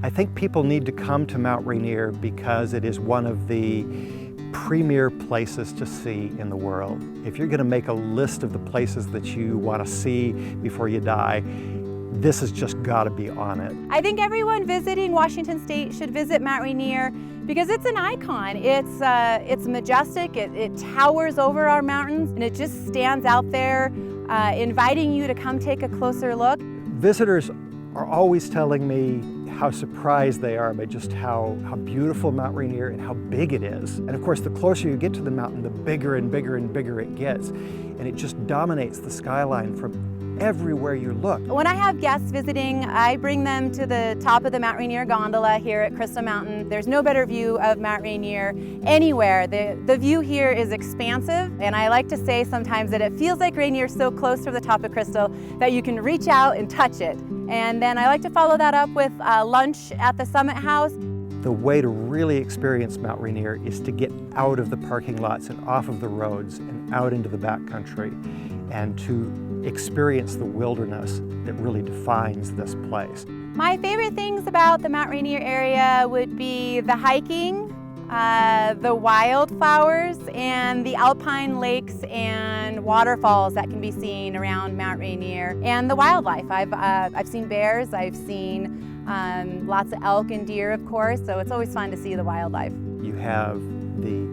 I think people need to come to Mount Rainier because it is one of the premier places to see in the world. If you're going to make a list of the places that you want to see before you die, this has just got to be on it. I think everyone visiting Washington State should visit Mount Rainier because it's an icon. It's majestic, it towers over our mountains, and it just stands out there, inviting you to come take a closer look. Visitors are always telling me how surprised they are by just how beautiful Mount Rainier and how big it is. And of course, the closer you get to the mountain, the bigger and bigger and bigger it gets. And it just dominates the skyline from everywhere you look. When I have guests visiting, I bring them to the top of the Mount Rainier gondola here at Crystal Mountain. There's no better view of Mount Rainier anywhere. The view here is expansive, and I like to say sometimes that it feels like Rainier is so close from the top of Crystal that you can reach out and touch it. And then I like to follow that up with lunch at the Summit House. The way to really experience Mount Rainier is to get out of the parking lots and off of the roads and out into the backcountry and to experience the wilderness that really defines this place. My favorite things about the Mount Rainier area would be the hiking, the wildflowers, and the alpine lakes and waterfalls that can be seen around Mount Rainier, and the wildlife. I've seen bears, I've seen lots of elk and deer, of course, so it's always fun to see the wildlife. You have the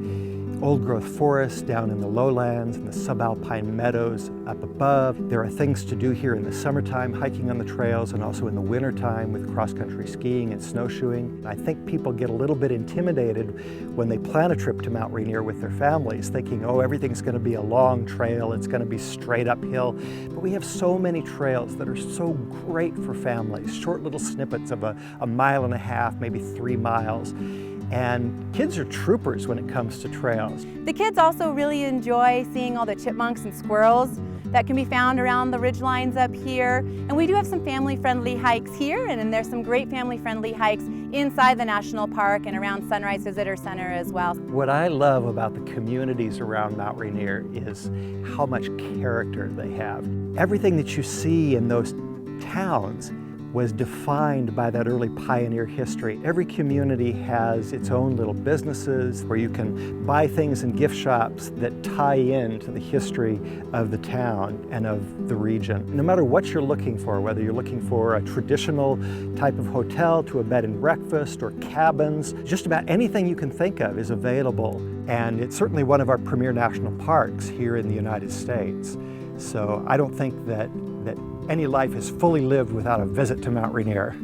old-growth forests down in the lowlands and the subalpine meadows up above. There are things to do here in the summertime, hiking on the trails, and also in the wintertime with cross-country skiing and snowshoeing. I think people get a little bit intimidated when they plan a trip to Mount Rainier with their families, thinking, oh, everything's going to be a long trail, it's going to be straight uphill. But we have so many trails that are so great for families, short little snippets of a mile and a half, maybe 3 miles. And kids are troopers when it comes to trails. The kids also really enjoy seeing all the chipmunks and squirrels that can be found around the ridgelines up here. And we do have some family-friendly hikes here, and then there's some great family-friendly hikes inside the national park and around Sunrise Visitor Center as well. What I love about the communities around Mount Rainier is how much character they have. Everything that you see in those towns was defined by that early pioneer history. Every community has its own little businesses where you can buy things in gift shops that tie into the history of the town and of the region. No matter what you're looking for, whether you're looking for a traditional type of hotel to a bed and breakfast or cabins, just about anything you can think of is available. And it's certainly one of our premier national parks here in the United States. So I don't think that any life is fully lived without a visit to Mount Rainier.